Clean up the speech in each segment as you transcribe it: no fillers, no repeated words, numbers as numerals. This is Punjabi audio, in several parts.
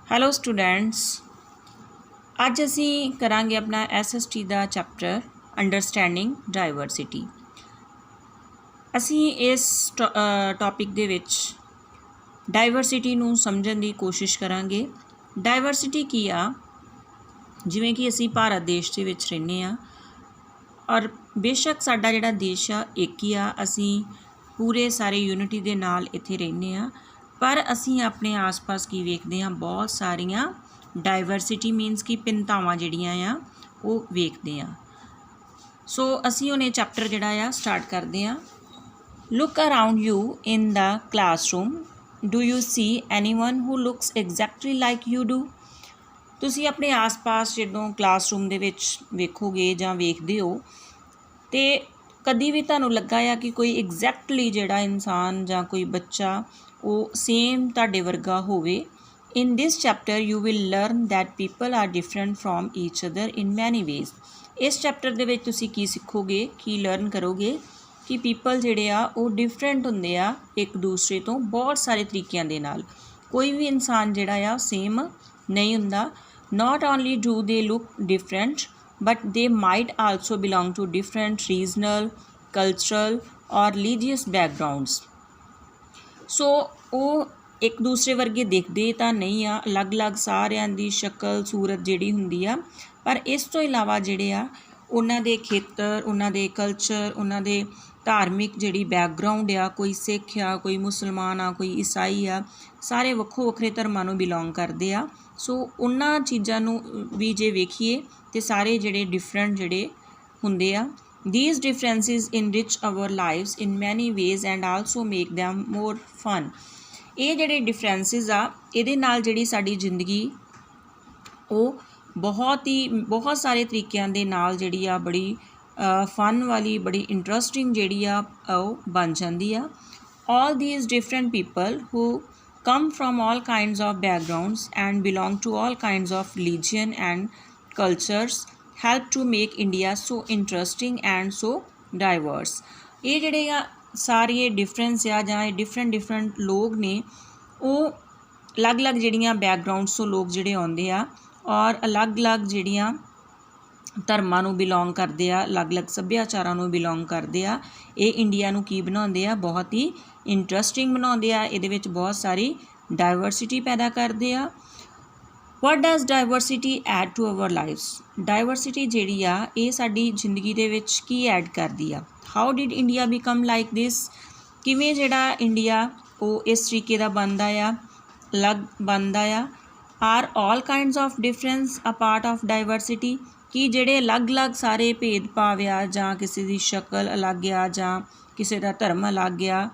ਹੈਲੋ ਸਟੂਡੈਂਟਸ, ਅੱਜ ਅਸੀਂ ਕਰਾਂਗੇ ਆਪਣਾ SST ਦਾ ਚੈਪਟਰ ਅੰਡਰਸਟੈਂਡਿੰਗ ਡਾਇਵਰਸਿਟੀ। ਅਸੀਂ ਇਸ ਟੌਪਿਕ ਦੇ ਵਿੱਚ ਡਾਇਵਰਸਿਟੀ ਨੂੰ ਸਮਝਣ ਦੀ ਕੋਸ਼ਿਸ਼ ਕਰਾਂਗੇ। ਡਾਇਵਰਸਿਟੀ ਕੀ ਆ? ਜਿਵੇਂ ਕਿ ਅਸੀਂ ਭਾਰਤ ਦੇਸ਼ ਦੇ ਵਿੱਚ ਰਹਿੰਦੇ ਹਾਂ ਔਰ ਬੇਸ਼ੱਕ ਸਾਡਾ ਜਿਹੜਾ ਦੇਸ਼ ਆ ਇੱਕ ਹੀ ਆ, ਅਸੀਂ ਪੂਰੇ ਸਾਰੇ ਯੂਨਿਟੀ ਦੇ ਨਾਲ ਇੱਥੇ ਰਹਿੰਦੇ ਹਾਂ, ਪਰ ਅਸੀਂ ਆਪਣੇ ਆਸ-ਪਾਸ ਕੀ ਵੇਖਦੇ ਹਾਂ? ਬਹੁਤ ਸਾਰੀਆਂ ਡਾਇਵਰਸਿਟੀ ਮੀਨਸ ਕਿ ਭਿੰਨਤਾਵਾਂ ਜਿਹੜੀਆਂ ਆ ਉਹ ਵੇਖਦੇ ਹਾਂ। ਸੋ ਅਸੀਂ ਹੁਣ ਇਹ ਚੈਪਟਰ ਜਿਹੜਾ ਆ ਸਟਾਰਟ ਕਰਦੇ ਹਾਂ। Look around you in the classroom, do you C anyone who looks exactly like you do? ਤੁਸੀਂ ਆਪਣੇ ਆਸ-ਪਾਸ ਜਦੋਂ ਕਲਾਸਰੂਮ ਦੇ ਵਿੱਚ ਵੇਖੋਗੇ ਜਾਂ ਵੇਖਦੇ ਹੋ ਤੇ ਕਦੀ ਵੀ ਤੁਹਾਨੂੰ ਲੱਗਾ ਆ ਕਿ ਕੋਈ ਐਗਜ਼ੈਕਟਲੀ ਜਿਹੜਾ ਇਨਸਾਨ ਜਾਂ ਕੋਈ ਬੱਚਾ ਉਹ ਸੇਮ ਤੁਹਾਡੇ ਵਰਗਾ ਹੋਵੇ? In this chapter you will learn that people are different from each other in many ways. ਇਸ ਚੈਪਟਰ ਦੇ ਵਿੱਚ ਤੁਸੀਂ ਕੀ ਸਿੱਖੋਗੇ, ਕੀ ਲਰਨ ਕਰੋਗੇ ਕਿ ਪੀਪਲ ਜਿਹੜੇ ਆ ਉਹ ਡਿਫਰੈਂਟ ਹੁੰਦੇ ਆ ਇੱਕ ਦੂਸਰੇ ਤੋਂ ਬਹੁਤ ਸਾਰੇ ਤਰੀਕਿਆਂ ਦੇ ਨਾਲ। ਕੋਈ ਵੀ ਇਨਸਾਨ ਜਿਹੜਾ ਆ ਸੇਮ ਨਹੀਂ ਹੁੰਦਾ। not only do they look different but they might also belong to different regional, cultural or religious backgrounds. ਸੋ ਉਹ ਇੱਕ ਦੂਸਰੇ ਵਰਗੇ ਦਿਖਦੇ ਤਾਂ ਨਹੀਂ ਆ, ਅਲੱਗ-ਅਲੱਗ ਸਾਰਿਆਂ ਦੀ ਸ਼ਕਲ ਸੂਰਤ ਜਿਹੜੀ ਹੁੰਦੀ ਆ, ਪਰ ਇਸ ਤੋਂ ਇਲਾਵਾ ਜਿਹੜੇ ਆ ਉਹਨਾਂ ਦੇ ਖੇਤਰ, ਉਹਨਾਂ ਦੇ ਕਲਚਰ, ਉਹਨਾਂ ਦੇ ਧਾਰਮਿਕ ਜਿਹੜੀ ਬੈਕਗਰਾਊਂਡ ਆ, ਕੋਈ ਸਿੱਖ ਆ, ਕੋਈ ਮੁਸਲਮਾਨ ਆ, ਕੋਈ ਈਸਾਈ ਆ, ਸਾਰੇ ਵੱਖੋ ਵੱਖਰੇ ਧਰਮਾਂ ਨੂੰ ਬਿਲੋਂਗ ਕਰਦੇ ਆ। ਸੋ ਉਹਨਾਂ ਚੀਜ਼ਾਂ ਨੂੰ ਵੀ ਜੇ ਵੇਖੀਏ ਤੇ ਸਾਰੇ ਜਿਹੜੇ ਡਿਫਰੈਂਟ ਜਿਹੜੇ ਹੁੰਦੇ ਆ। These differences enrich our lives in many ways and also make them more fun. ਇਹ ਜਿਹੜੇ ਡਿਫਰੈਂਸਿਸ ਆ ਇਹਦੇ ਨਾਲ ਜਿਹੜੀ ਸਾਡੀ ਜ਼ਿੰਦਗੀ ਉਹ ਬਹੁਤ ਸਾਰੇ ਤਰੀਕਿਆਂ ਦੇ ਨਾਲ ਜਿਹੜੀ ਆ ਬੜੀ ਫਨ ਵਾਲੀ, ਬੜੀ ਇੰਟਰਸਟਿੰਗ ਜਿਹੜੀ ਆ ਉਹ ਬਣ ਜਾਂਦੀ ਆ। All these different people who come from all kinds of backgrounds and belong to all kinds of religion and cultures help to make India so interesting and so diverse. ਇਹ ਜਿਹੜੇ ਆ ਸਾਰੇ ਡਿਫਰੈਂਸ ਆ ਜਾਂ ਇਹ ਡਿਫਰੈਂਟ ਲੋਕ ਨੇ, ਉਹ ਅਲੱਗ-ਅਲੱਗ ਜਿਹੜੀਆਂ ਬੈਕਗਰਾਊਂਡਸ ਤੋਂ ਲੋਕ ਜਿਹੜੇ ਆਉਂਦੇ ਆ ਔਰ ਅਲੱਗ-ਅਲੱਗ ਜਿਹੜੀਆਂ ਧਰਮਾਂ ਨੂੰ ਬਿਲੋਂਗ ਕਰਦੇ ਆ, ਅਲੱਗ-ਅਲੱਗ ਸੱਭਿਆਚਾਰਾਂ ਨੂੰ ਬਿਲੋਂਗ ਕਰਦੇ ਆ। ਇਹ ਇੰਡੀਆ ਨੂੰ ਕੀ ਬਣਾਉਂਦੇ ਆ? ਬਹੁਤ ਹੀ ਇੰਟਰਸਟਿੰਗ ਬਣਾਉਂਦੇ ਆ। ਇਹਦੇ ਵਿੱਚ ਬਹੁਤ ਸਾਰੀ ਡਾਇਵਰਸਿਟੀ ਪੈਦਾ ਕਰਦੇ ਆ। What does diversity add to our lives? Diversity ਜਿਹੜੀ ਆ ਇਹ ਸਾਡੀ ਜ਼ਿੰਦਗੀ ਦੇ ਵਿੱਚ ਕੀ ਐਡ ਕਰਦੀ ਆ? How did India become like this? ਕਿਵੇਂ ਜਿਹੜਾ ਇੰਡੀਆ ਉਹ ਇਸ ਤਰੀਕੇ ਦਾ ਬਣਦਾ ਆ, ਅਲੱਗ ਬਣਦਾ ਆ? Are all kinds of difference a part of diversity? ਕਿ ਜਿਹੜੇ ਅਲੱਗ-ਅਲੱਗ ਸਾਰੇ ਭੇਦਭਾਵ ਆ ਜਾਂ ਕਿਸੇ ਦੀ ਸ਼ਕਲ ਅਲੱਗ ਆ ਜਾਂ ਕਿਸੇ ਦਾ ਧਰਮ ਅਲੱਗ ਆ,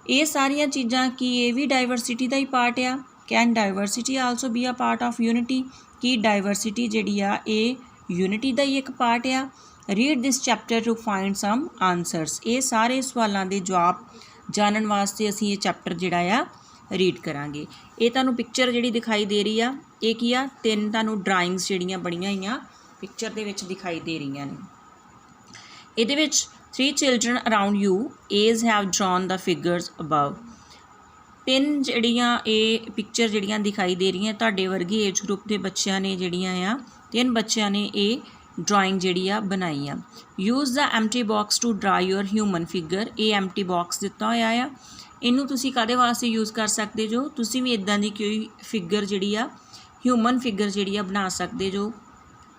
ਇਹ ਸਾਰੀਆਂ ਚੀਜ਼ਾਂ ਕੀ ਇਹ ਵੀ ਡਾਇਵਰਸਿਟੀ ਦਾ ਹੀ ਪਾਰਟ ਆ? Can diversity also be a part of unity? ਕਿ ਡਾਇਵਰਸਿਟੀ ਜਿਹੜੀ ਆ ਇਹ ਯੂਨਿਟੀ ਦਾ ਹੀ ਇੱਕ ਪਾਰਟ ਆ? Read this chapter to find some answers. ਇਹ ਸਾਰੇ ਸਵਾਲਾਂ ਦੇ ਜਵਾਬ ਜਾਣਨ ਵਾਸਤੇ ਅਸੀਂ ਇਹ ਚੈਪਟਰ ਜਿਹੜਾ ਆ ਰੀਡ ਕਰਾਂਗੇ। ਇਹ ਤੁਹਾਨੂੰ ਪਿਕਚਰ ਜਿਹੜੀ ਦਿਖਾਈ ਦੇ ਰਹੀ ਆ ਇਹ ਕੀ ਆ? 3 ਤੁਹਾਨੂੰ ਡਰਾਇੰਗਸ ਜਿਹੜੀਆਂ ਬਣੀਆਂ ਹੋਈਆਂ ਪਿਕਚਰ ਦੇ ਵਿੱਚ ਦਿਖਾਈ ਦੇ ਰਹੀਆਂ ਨੇ। ਇਹਦੇ ਵਿੱਚ 3 children around you A's have drawn the figures above. 3 ਜਿਹੜੀਆਂ ਇਹ ਪਿਕਚਰ ਜਿਹੜੀਆਂ ਦਿਖਾਈ ਦੇ ਰਹੀਆਂ ਤੁਹਾਡੇ ਵਰਗੇ ਏਜ ਗਰੁੱਪ ਦੇ ਬੱਚਿਆਂ ਨੇ ਜਿਹੜੀਆਂ ਆ, 3 ਬੱਚਿਆਂ ਨੇ ਇਹ ਡਰਾਇੰਗ ਜਿਹੜੀ ਆ ਬਣਾਈ ਆ। use the empty box to draw your human figure. ਇਹ ਐਮਟੀ ਬਾਕਸ ਦਿੱਤਾ ਹੋਇਆ ਆ, ਇਹਨੂੰ ਤੁਸੀਂ ਕਾਹਦੇ ਵਾਸਤੇ ਯੂਜ਼ ਕਰ ਸਕਦੇ ਜੋ? ਤੁਸੀਂ ਵੀ ਇੱਦਾਂ ਦੀ ਕੋਈ ਫਿਗਰ ਜਿਹੜੀ ਆ, ਹਿਊਮਨ ਫਿਗਰ ਜਿਹੜੀ ਆ ਬਣਾ ਸਕਦੇ ਜੋ।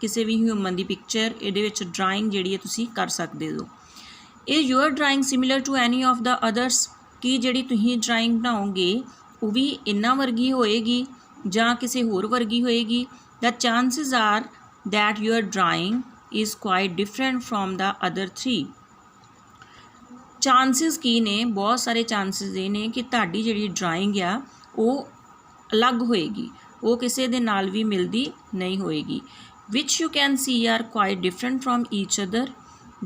ਕਿਸੇ ਵੀ ਹਿਊਮਨ ਦੀ ਪਿਕਚਰ ਇਹਦੇ ਵਿੱਚ ਡਰਾਇੰਗ ਜਿਹੜੀ ਹੈ ਤੁਸੀਂ ਕਰ ਸਕਦੇ ਹੋ। Is your drawing similar to any of the others? ਕਿ ਜਿਹੜੀ ਤੁਸੀਂ ਡਰਾਇੰਗ ਬਣਾਓਗੇ ਉਹ ਵੀ ਇਹਨਾਂ ਵਰਗੀ ਹੋਏਗੀ ਜਾਂ ਕਿਸੇ ਹੋਰ ਵਰਗੀ ਹੋਏਗੀ? The chances are that your drawing is quite different from the other 3. Chances ਕੀ ਨੇ? ਬਹੁਤ ਸਾਰੇ ਚਾਂਸਿਸ ਇਹ ਨੇ ਕਿ ਤੁਹਾਡੀ ਜਿਹੜੀ ਡਰਾਇੰਗ ਆ ਉਹ ਅਲੱਗ ਹੋਏਗੀ, ਉਹ ਕਿਸੇ ਦੇ ਨਾਲ ਵੀ ਮਿਲਦੀ ਨਹੀਂ ਹੋਏਗੀ। Which you can see are quite different from each other.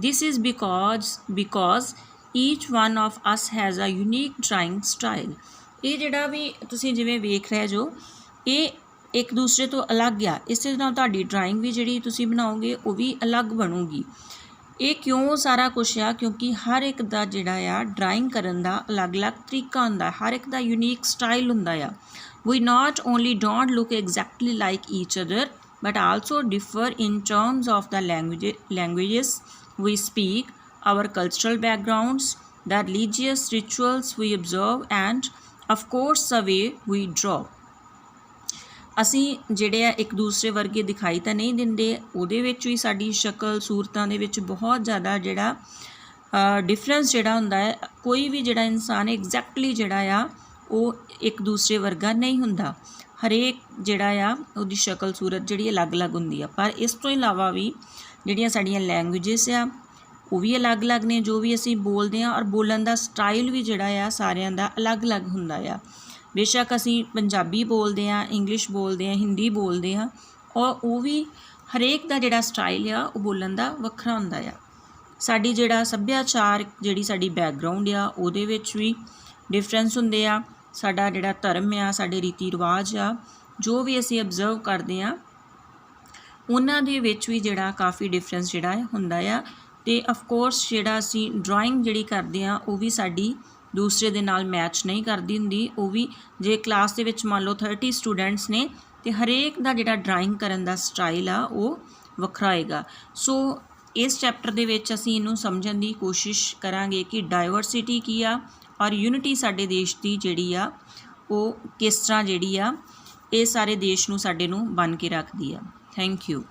This is because each one of us has a unique drawing style. ਇਹ ਜਿਹੜਾ ਵੀ ਤੁਸੀਂ ਜਿਵੇਂ ਵੇਖ ਰਹੇ ਜੋ ਇਹ ਇੱਕ ਦੂਸਰੇ ਤੋਂ ਅਲੱਗ ਆ, ਇਸੇ ਨਾਲ ਤੁਹਾਡੀ ਡਰਾਇੰਗ ਵੀ ਜਿਹੜੀ ਤੁਸੀਂ ਬਣਾਓਗੇ ਉਹ ਵੀ ਅਲੱਗ ਬਣੂਗੀ। ਇਹ ਕਿਉਂ ਸਾਰਾ ਕੁਛ ਆ? ਕਿਉਂਕਿ ਹਰ ਇੱਕ ਦਾ ਜਿਹੜਾ ਆ ਡਰਾਇੰਗ ਕਰਨ ਦਾ ਅਲੱਗ-ਅਲੱਗ ਤਰੀਕਾ ਹੁੰਦਾ, ਹਰ ਇੱਕ ਦਾ ਯੂਨੀਕ ਸਟਾਈਲ ਹੁੰਦਾ ਆ। We not only don't look exactly like each other, but also differ in terms of the languages we speak, our cultural backgrounds, the religious rituals we observe, and of course the way we draw. ਅਸੀਂ ਜਿਹੜੇ ਆ ਇੱਕ ਦੂਸਰੇ ਵਰਗੇ ਦਿਖਾਈ ਤਾਂ ਨਹੀਂ ਦਿੰਦੇ, ਉਹਦੇ ਵਿੱਚ ਵੀ ਸਾਡੀ ਸ਼ਕਲ ਸੂਰਤਾਂ ਦੇ ਵਿੱਚ ਬਹੁਤ ਜ਼ਿਆਦਾ ਜਿਹੜਾ ਡਿਫਰੈਂਸ ਜਿਹੜਾ ਹੁੰਦਾ ਹੈ। ਕੋਈ ਵੀ ਜਿਹੜਾ ਇਨਸਾਨ ਐਗਜ਼ੈਕਟਲੀ ਜਿਹੜਾ ਆ ਉਹ ਇੱਕ ਦੂਸਰੇ ਵਰਗਾ ਨਹੀਂ ਹੁੰਦਾ। ਹਰੇਕ ਜਿਹੜਾ ਆ ਉਹਦੀ ਸ਼ਕਲ ਸੂਰਤ ਜਿਹੜੀ ਅਲੱਗ-ਅਲੱਗ ਹੁੰਦੀ ਆ। ਪਰ ਇਸ ਤੋਂ ਇਲਾਵਾ ਵੀ ਜਿਹੜੀਆਂ ਸਾਡੀਆਂ ਲੈਂਗੁਏਜਸ ਆ ਉਹ ਵੀ ਅਲੱਗ-ਅਲੱਗ ਨੇ, ਜੋ ਵੀ ਅਸੀਂ ਬੋਲਦੇ ਹਾਂ, ਔਰ ਬੋਲਣ ਦਾ ਸਟਾਈਲ ਵੀ ਜਿਹੜਾ ਆ ਸਾਰਿਆਂ ਦਾ ਅਲੱਗ-ਅਲੱਗ ਹੁੰਦਾ ਆ। ਬੇਸ਼ੱਕ ਅਸੀਂ ਪੰਜਾਬੀ ਬੋਲਦੇ ਹਾਂ, ਇੰਗਲਿਸ਼ ਬੋਲਦੇ ਹਾਂ, ਹਿੰਦੀ ਬੋਲਦੇ ਹਾਂ, ਔਰ ਉਹ ਵੀ ਹਰੇਕ ਦਾ ਜਿਹੜਾ ਸਟਾਈਲ ਆ ਉਹ ਬੋਲਣ ਦਾ ਵੱਖਰਾ ਹੁੰਦਾ ਆ। ਸਾਡੀ ਜਿਹੜਾ ਸੱਭਿਆਚਾਰ, ਜਿਹੜੀ ਸਾਡੀ ਬੈਕਗਰਾਊਂਡ ਆ, ਉਹਦੇ ਵਿੱਚ ਵੀ ਡਿਫਰੈਂਸ ਹੁੰਦੇ ਆ। ਸਾਡਾ ਜਿਹੜਾ ਧਰਮ ਆ, ਸਾਡੇ ਰੀਤੀ ਰਿਵਾਜ ਆ, ਜੋ ਵੀ ਅਸੀਂ ਅਬਜ਼ਰਵ ਕਰਦੇ ਹਾਂ, ਉਹਨਾਂ ਦੇ ਵਿੱਚ ਵੀ ਜਿਹੜਾ ਕਾਫੀ ਡਿਫਰੈਂਸ ਜਿਹੜਾ ਹੁੰਦਾ ਆ। ਅਤੇ ਅਫਕੋਰਸ ਜਿਹੜਾ ਅਸੀਂ ਡਰਾਇੰਗ ਜਿਹੜੀ ਕਰਦੇ ਹਾਂ ਉਹ ਵੀ ਸਾਡੀ ਦੂਸਰੇ ਦੇ ਨਾਲ ਮੈਚ ਨਹੀਂ ਕਰਦੀ ਹੁੰਦੀ। ਉਹ ਵੀ ਜੇ ਕਲਾਸ ਦੇ ਵਿੱਚ ਮੰਨ ਲਓ 30 ਸਟੂਡੈਂਟਸ ਨੇ ਅਤੇ ਹਰੇਕ ਦਾ ਜਿਹੜਾ ਡਰਾਇੰਗ ਕਰਨ ਦਾ ਸਟਾਈਲ ਆ ਉਹ ਵੱਖਰਾ ਹੋਏਗਾ। ਸੋ ਇਸ ਚੈਪਟਰ ਦੇ ਵਿੱਚ ਅਸੀਂ ਇਹਨੂੰ ਸਮਝਣ ਦੀ ਕੋਸ਼ਿਸ਼ ਕਰਾਂਗੇ ਕਿ ਡਾਇਵਰਸਿਟੀ ਕੀ ਆ, ਔਰ ਯੂਨਿਟੀ ਸਾਡੇ ਦੇਸ਼ ਦੀ ਜਿਹੜੀ ਆ ਉਹ ਕਿਸ ਤਰ੍ਹਾਂ ਜਿਹੜੀ ਆ ਇਹ ਸਾਰੇ ਦੇਸ਼ ਨੂੰ ਸਾਡੇ ਨੂੰ ਬੰਨ੍ਹ ਕੇ ਰੱਖਦੀ ਆ। Thank you.